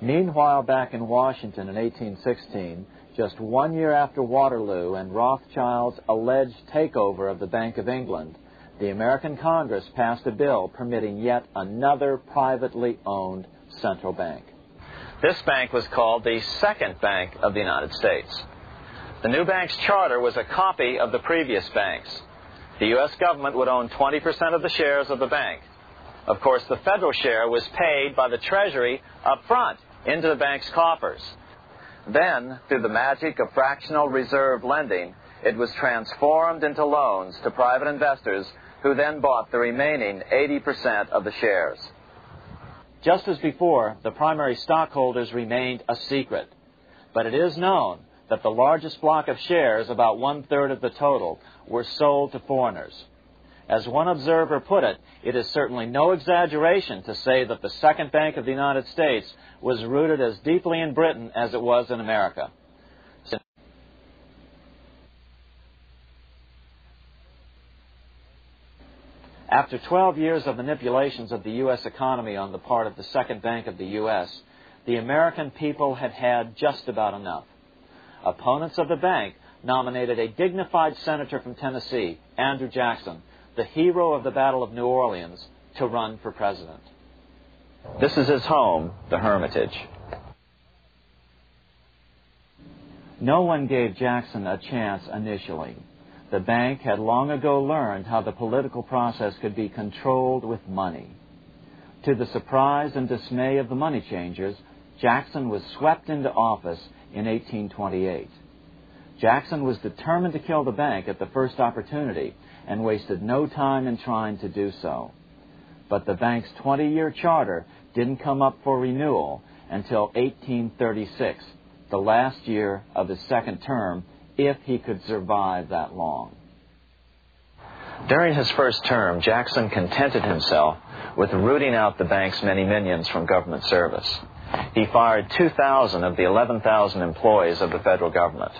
Meanwhile, back in Washington in 1816, just 1 year after Waterloo and Rothschild's alleged takeover of the Bank of England, the American Congress passed a bill permitting yet another privately owned central bank. This bank was called the Second Bank of the United States. The new bank's charter was a copy of the previous bank's. The U.S. government would own 20% of the shares of the bank. Of course, the federal share was paid by the Treasury up front into the bank's coffers. Then, through the magic of fractional reserve lending, it was transformed into loans to private investors who then bought the remaining 80% of the shares. Just as before, the primary stockholders remained a secret. But it is known that the largest block of shares, about 1/3 of the total, were sold to foreigners. As one observer put it, it is certainly no exaggeration to say that the Second Bank of the United States was rooted as deeply in Britain as it was in America. After 12 years of manipulations of the U.S. economy on the part of the Second Bank of the U.S., the American people had had just about enough. Opponents of the bank nominated a dignified senator from Tennessee, Andrew Jackson, the hero of the Battle of New Orleans, to run for president. This is his home, the Hermitage. No one gave Jackson a chance initially. The bank had long ago learned how the political process could be controlled with money. To the surprise and dismay of the money changers, Jackson was swept into office in 1828. Jackson was determined to kill the bank at the first opportunity and wasted no time in trying to do so. But the bank's 20-year charter didn't come up for renewal until 1836, the last year of his second term, if he could survive that long. During his first term, Jackson contented himself with rooting out the bank's many minions from government service. He fired 2,000 of the 11,000 employees of the federal government.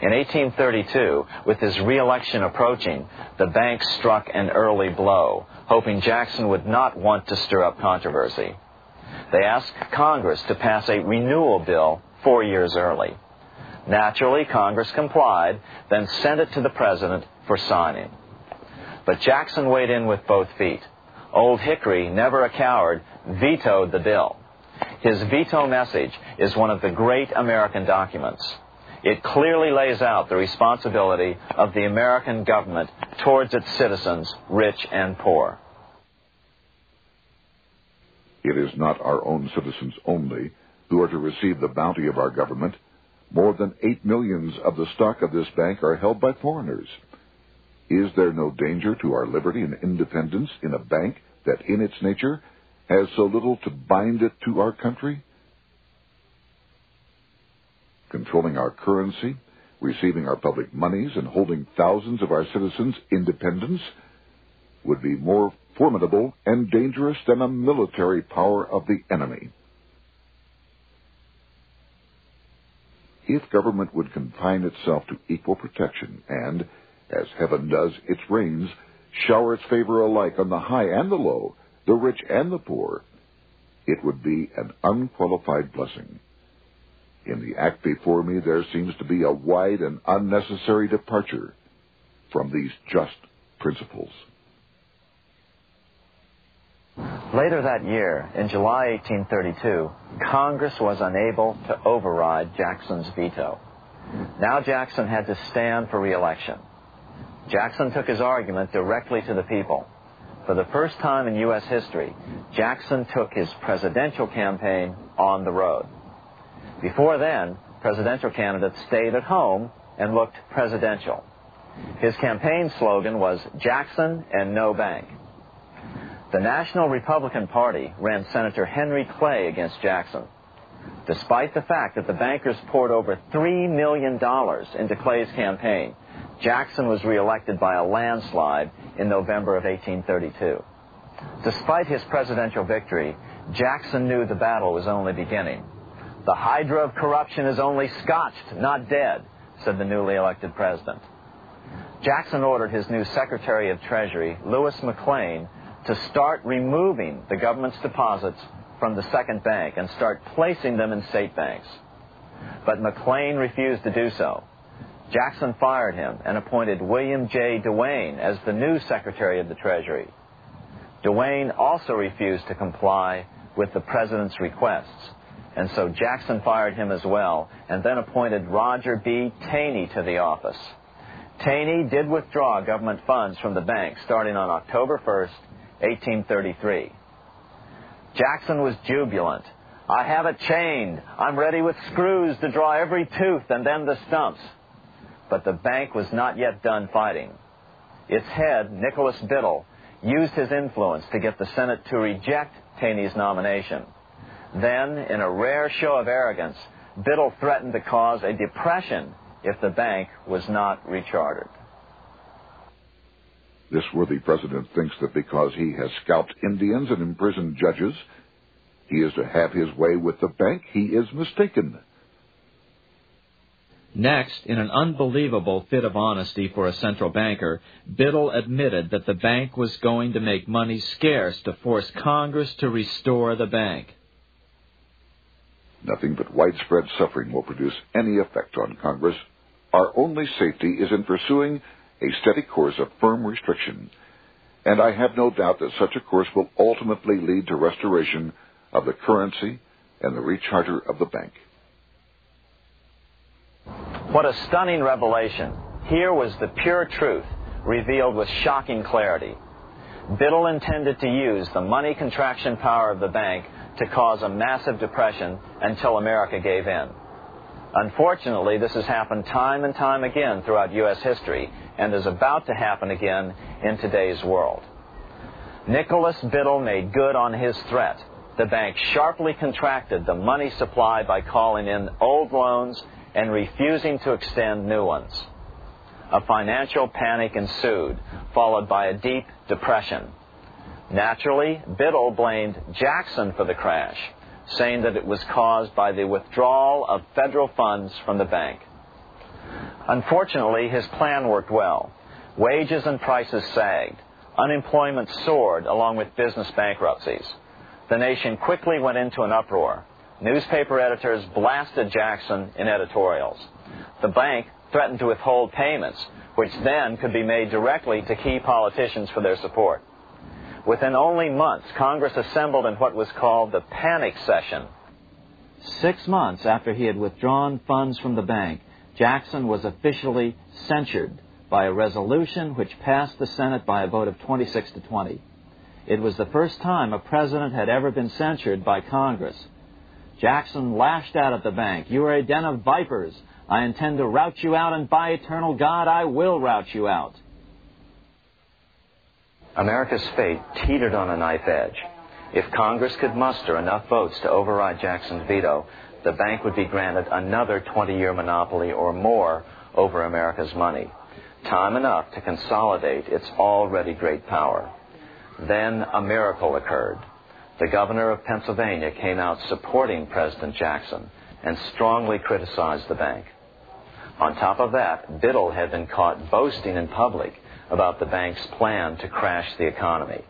In 1832, with his re-election approaching, the bank struck an early blow, hoping Jackson would not want to stir up controversy. They asked Congress to pass a renewal bill 4 years early. Naturally, Congress complied, then sent it to the president for signing. But Jackson weighed in with both feet. Old Hickory, never a coward, vetoed the bill. His veto message is one of the great American documents. It clearly lays out the responsibility of the American government towards its citizens, rich and poor. It is not our own citizens only who are to receive the bounty of our government. More than 8 millions of the stock of this bank are held by foreigners. Is there no danger to our liberty and independence in a bank that in its nature has so little to bind it to our country? Controlling our currency, receiving our public monies, and holding thousands of our citizens' independence would be more formidable and dangerous than a military power of the enemy. If government would confine itself to equal protection and, as heaven does its rains, shower its favor alike on the high and the low, the rich and the poor, it would be an unqualified blessing. In the act before me, there seems to be a wide and unnecessary departure from these just principles. Later that year, in July 1832, Congress was unable to override Jackson's veto. Now Jackson had to stand for re-election. Jackson took his argument directly to the people. For the first time in U.S. history, Jackson took his presidential campaign on the road. Before then, presidential candidates stayed at home and looked presidential. His campaign slogan was Jackson and no bank. The National Republican Party ran Senator Henry Clay against Jackson. Despite the fact that the bankers poured over $3 million into Clay's campaign, Jackson was reelected by a landslide in November of 1832. Despite his presidential victory, Jackson knew the battle was only beginning. "The hydra of corruption is only scotched, not dead," said the newly elected president. Jackson ordered his new Secretary of Treasury, Lewis McLean, to start removing the government's deposits from the second bank and start placing them in state banks. But McLean refused to do so. Jackson fired him and appointed William J. Duane as the new Secretary of the Treasury. Duane also refused to comply with the president's requests, and so Jackson fired him as well and then appointed Roger B. Taney to the office. Taney did withdraw government funds from the bank starting on October 1st, 1833. Jackson was jubilant. "I have it chained. I'm ready with screws to draw every tooth and then the stumps." But the bank was not yet done fighting. Its head, Nicholas Biddle, used his influence to get the Senate to reject Taney's nomination. Then, in a rare show of arrogance, Biddle threatened to cause a depression if the bank was not rechartered. This worthy president thinks that because he has scalped Indians and imprisoned judges, he is to have his way with the bank. He is mistaken. Next, in an unbelievable fit of honesty for a central banker, Biddle admitted that the bank was going to make money scarce to force Congress to restore the bank. Nothing but widespread suffering will produce any effect on Congress. Our only safety is in pursuing a steady course of firm restriction, and I have no doubt that such a course will ultimately lead to restoration of the currency and the recharter of the bank. What a stunning revelation. Here was the pure truth, revealed with shocking clarity. Biddle intended to use the money contraction power of the bank to cause a massive depression until America gave in. Unfortunately, this has happened time and time again throughout U.S. history and is about to happen again in today's world. Nicholas Biddle made good on his threat. The bank sharply contracted the money supply by calling in old loans and refusing to extend new ones. A financial panic ensued, followed by a deep depression. Naturally, Biddle blamed Jackson for the crash, saying that it was caused by the withdrawal of federal funds from the bank. Unfortunately, his plan worked well. Wages and prices sagged. Unemployment soared along with business bankruptcies. The nation quickly went into an uproar. Newspaper editors blasted Jackson in editorials. The bank threatened to withhold payments, which then could be made directly to key politicians for their support. Within only months, Congress assembled in what was called the panic session. 6 months after he had withdrawn funds from the bank, Jackson was officially censured by a resolution which passed the Senate by a vote of 26 to 20. It was the first time a president had ever been censured by Congress. Jackson lashed out at the bank. "You are a den of vipers. I intend to rout you out, and by eternal God, I will rout you out." America's fate teetered on a knife edge. If Congress could muster enough votes to override Jackson's veto, the bank would be granted another 20-year monopoly or more over America's money, time enough to consolidate its already great power. Then a miracle occurred. The governor of Pennsylvania came out supporting President Jackson and strongly criticized the bank. On top of that, Biddle had been caught boasting in public about the bank's plan to crash the economy.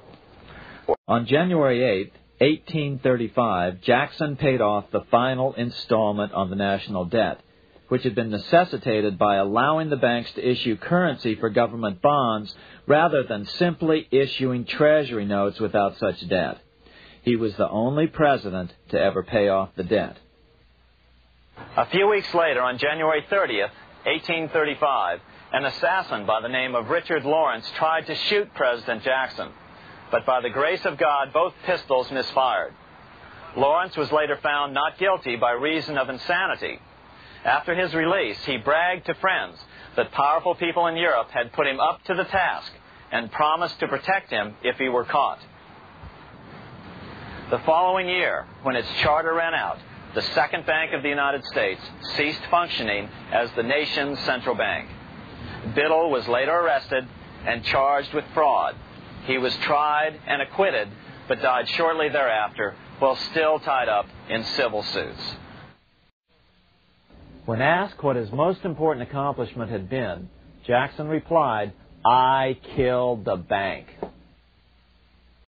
On January 8, 1835, Jackson paid off the final installment on the national debt, which had been necessitated by allowing the banks to issue currency for government bonds rather than simply issuing treasury notes without such debt. He was the only president to ever pay off the debt. A few weeks later, on January 30th, 1835, an assassin by the name of Richard Lawrence tried to shoot President Jackson, but by the grace of God, both pistols misfired. Lawrence was later found not guilty by reason of insanity. After his release, he bragged to friends that powerful people in Europe had put him up to the task and promised to protect him if he were caught. The following year, when its charter ran out, the Second Bank of the United States ceased functioning as the nation's central bank. Biddle was later arrested and charged with fraud. He was tried and acquitted, but died shortly thereafter while still tied up in civil suits. When asked what his most important accomplishment had been, Jackson replied, "I killed the bank."